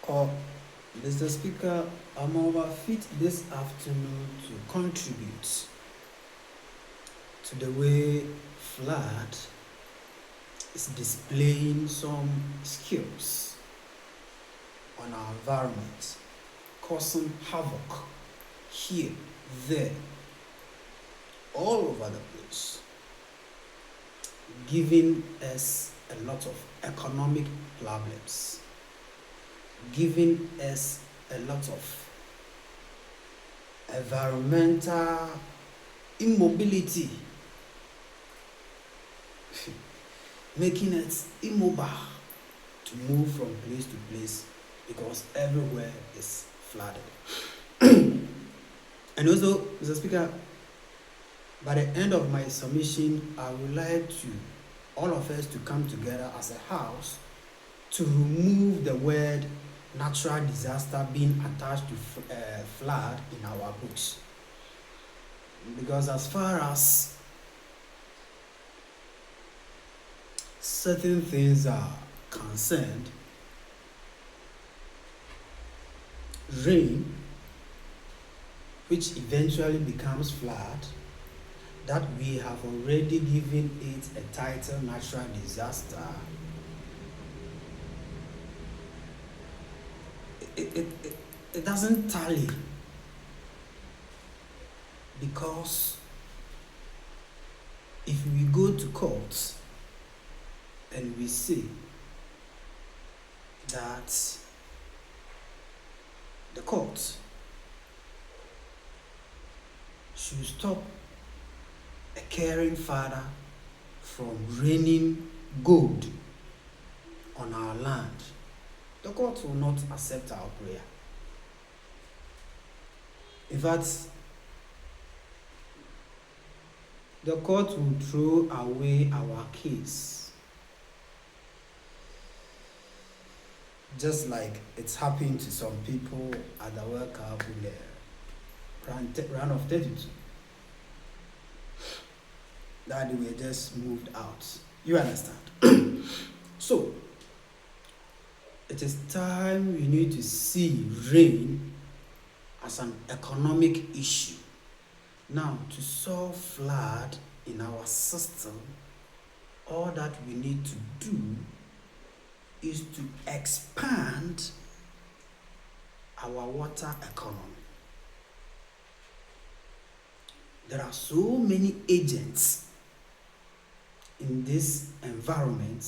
Or, Mr. Speaker, I'm overfit this afternoon to contribute to the way flood is displaying some skills on our environment, causing havoc here, there, all over the place, giving us a lot of economic problems, giving us a lot of environmental immobility, making it immobile to move from place to place because everywhere is flooded. And also, Mr. Speaker, by the end of my submission, I would like to all of us to come together as a house to remove the word natural disaster being attached to flood in our books. Because as far as certain things are concerned, rain, which eventually becomes flood, that we have already given it a title natural disaster, it doesn't tally, because if we go to court and we say that the court should stop a caring father from raining gold on our land, the court will not accept our prayer. In fact, the court will throw away our case, just like it's happened to some people at the World Cup in the round of 32. That they were just moved out. You understand? So, it is time we need to see rain as an economic issue. Now, to solve flood in our system, all that we need to do is to expand our water economy. There are so many agents in this environment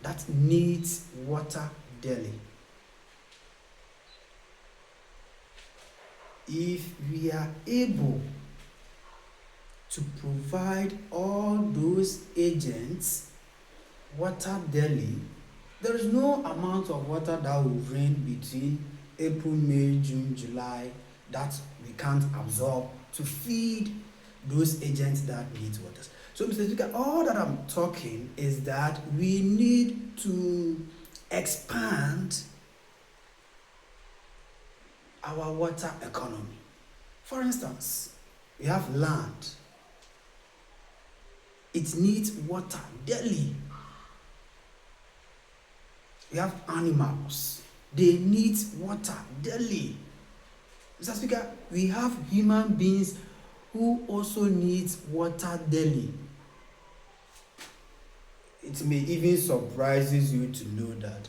that needs water daily. If we are able to provide all those agents water daily, there is no amount of water that will rain between April, May, June, July that we can't absorb to feed those agents that need water. So, Mr. Speaker, all that I'm talking is that we need to expand our water economy. For instance, we have land. It needs water daily. We have animals. They need water daily. Mr. Speaker, we have human beings who also need water daily. It may even surprise you to know that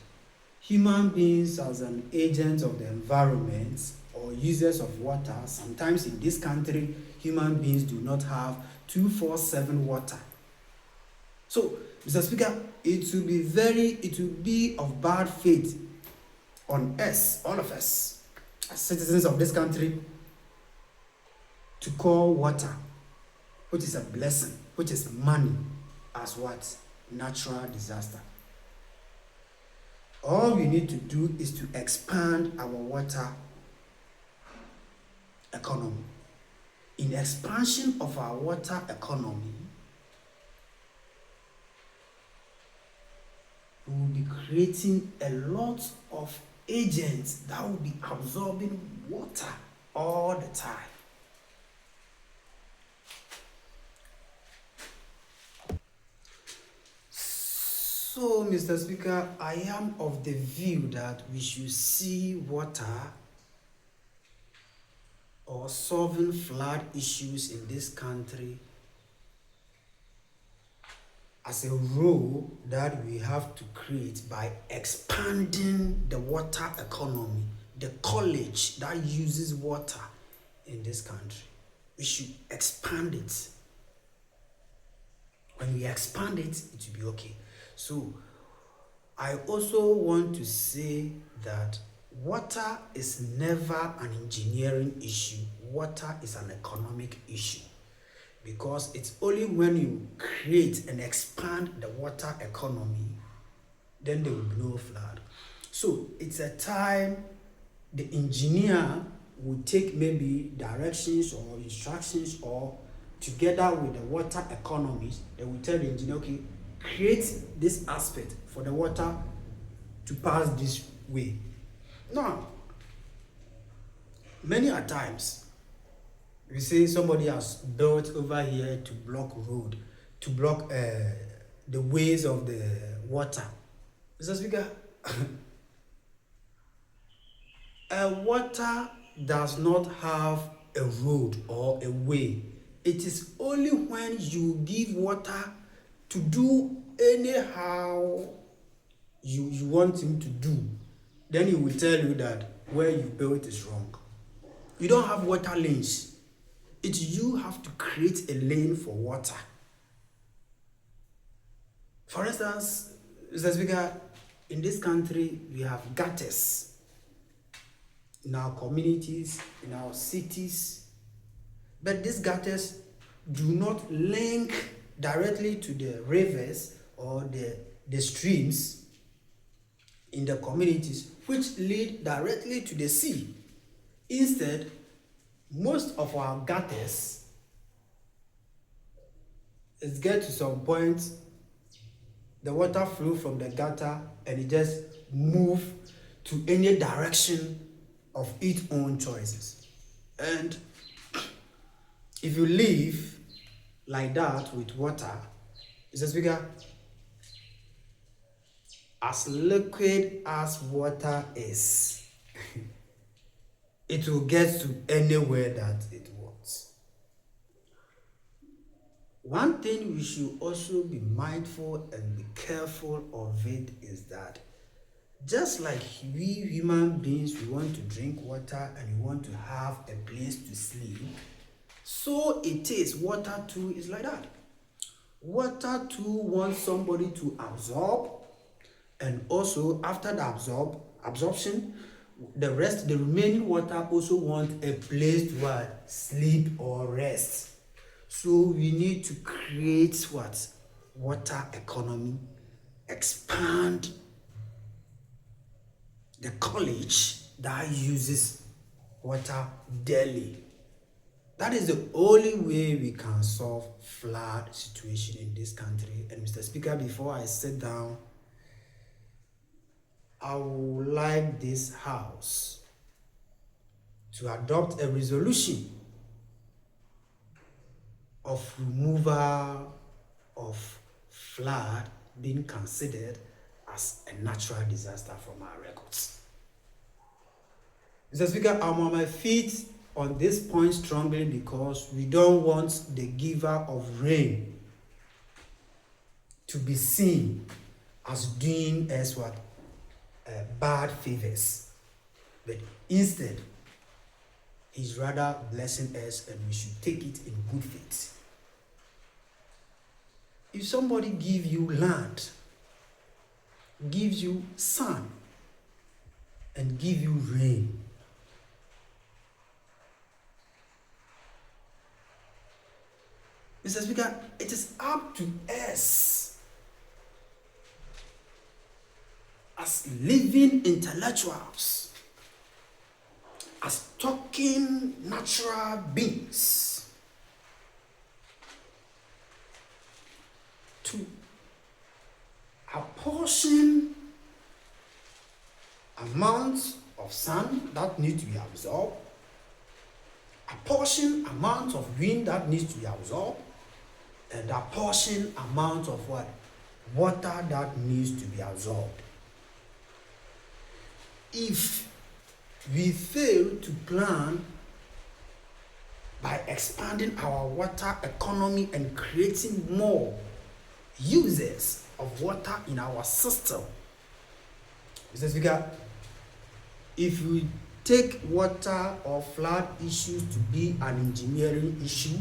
human beings, as an agent of the environment or users of water, sometimes in this country, human beings do not have 24/7 water. So, Mr. Speaker, it will be of bad faith on us, all of us, as citizens of this country, to call water, which is a blessing, which is money, as what? Natural disaster. All we need to do is to expand our water economy. In expansion of our water economy, we will be creating a lot of agents that will be absorbing water all the time. So, Mr. Speaker, I am of the view that we should see water or solving flood issues in this country as a role that we have to create by expanding the water economy, the college that uses water in this country. We should expand it. When we expand it, it will be okay. So, I also want to say that water is never an engineering issue. Water is an economic issue. Because it's only when you create and expand the water economy, then there will be no flood. So it's a time the engineer will take maybe directions or instructions, or together with the water economists, they will tell the engineer, okay, create this aspect for the water to pass this way. Now, many a times, we say somebody has built over here to block road, to block the ways of the water. Mr. Speaker, water does not have a road or a way. It is only when you give water to do anyhow you want him to do, then he will tell you that where you built is wrong. You don't have water lanes. It's you have to create a lane for water. For instance, Mr. Speaker, in this country, we have gutters in our communities, in our cities, but these gutters do not link directly to the rivers or the streams in the communities, which lead directly to the sea. Instead, most of our gutters, it gets to some point, the water flow from the gutter and it just move to any direction of its own choices. And if you live like that with water, Mr. Speaker, as liquid as water is, it will get to anywhere that it wants. One thing we should also be mindful and be careful of it is that just like we human beings, we want to drink water and we want to have a place to sleep, so it is, water too is like that. Water too wants somebody to absorb, and also after the absorption, the remaining water also wants a place to sleep or rest. So we need to create water economy, expand the college that uses water daily. That is the only way we can solve flood situation in this country. And Mr. Speaker, before I sit down, I would like this House to adopt a resolution of removal of flood being considered as a natural disaster from our records. Mr. Speaker, I'm on my feet on this point strongly because we don't want the giver of rain to be seen as doing us bad favors, but instead he's rather blessing us, and we should take it in good faith. If somebody gives you land, gives you sun, and gives you rain, Mr. Speaker, it is up to us as living intellectuals, as talking natural beings, to apportion amounts of sun that need to be absorbed, apportion amount of wind that needs to be absorbed, and apportion amount of water that needs to be absorbed. If we fail to plan by expanding our water economy and creating more users of water in our system, Mr. Speaker, if we take water or flood issues to be an engineering issue,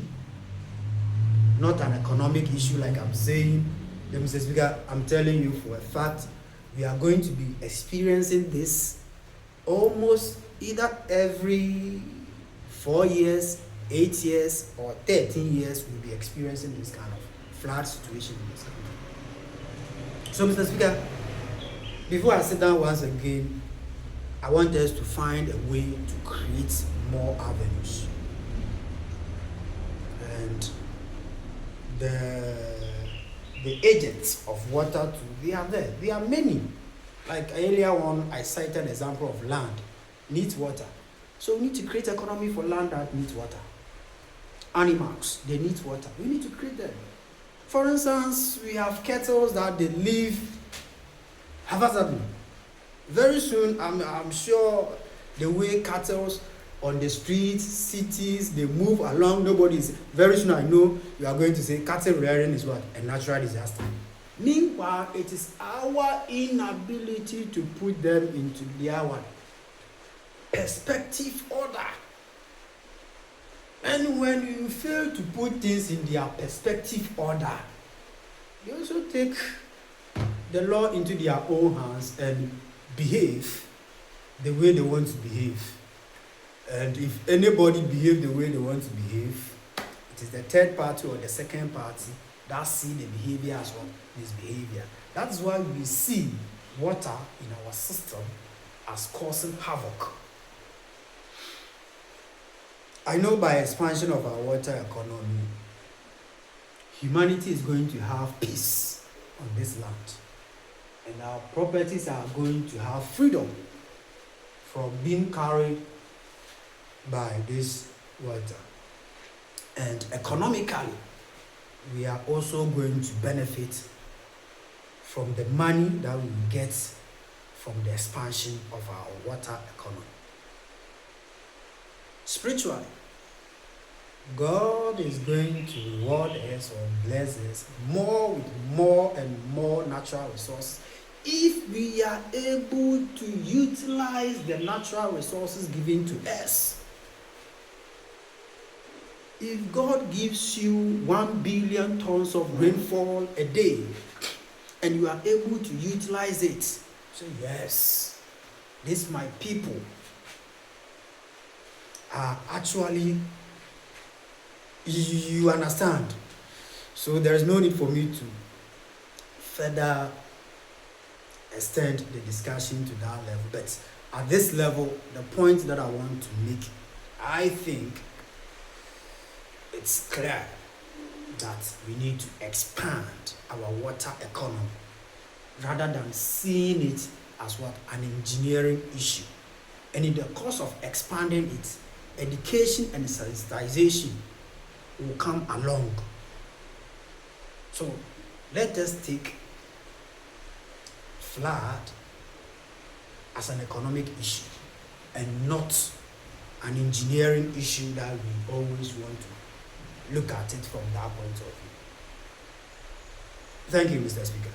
not an economic issue like I'm saying, then Mr. Speaker, I'm telling you for a fact, we are going to be experiencing this almost either every 4 years, 8 years, or 13 years. We'll be experiencing this kind of flood situation in this country. So, Mr. Speaker, before I sit down once again, I want us to find a way to create more avenues. And the agents of water too, they are there. They are many. Like earlier on, I cited an example of land needs water. So we need to create economy for land that needs water. Animals, they need water. We need to create them. For instance, we have cattle that they live haphazardly. Very soon, I'm sure the way cattle on the streets, cities, they move along, nobody's. Very soon, I know you are going to say cattle rearing is what? A natural disaster. Meanwhile, it is our inability to put them into their what? Perspective order. And when you fail to put things in their perspective order, they also take the law into their own hands and behave the way they want to behave. And if anybody behave the way they want to behave, it is the third party or the second party that see the behavior as well, misbehavior. That's why we see water in our system as causing havoc. I know by expansion of our water economy, humanity is going to have peace on this land. And our properties are going to have freedom from being carried by this water. And economically, we are also going to benefit from the money that we will get from the expansion of our water economy. Spiritually, God is going to reward us or bless us more with more and more natural resources if we are able to utilize the natural resources given to us. If God gives you 1 billion tons of rainfall a day and you are able to utilize it, say, yes, these my people are actually, you understand. So there is no need for me to further extend the discussion to that level. But at this level, the point that I want to make, I think it's clear that we need to expand our water economy rather than seeing it as what? An engineering issue. And in the course of expanding it, education and sensitization will come along. So let us take flood as an economic issue and not an engineering issue that we always want to look at it from that point of view. Thank you, Mr. Speaker.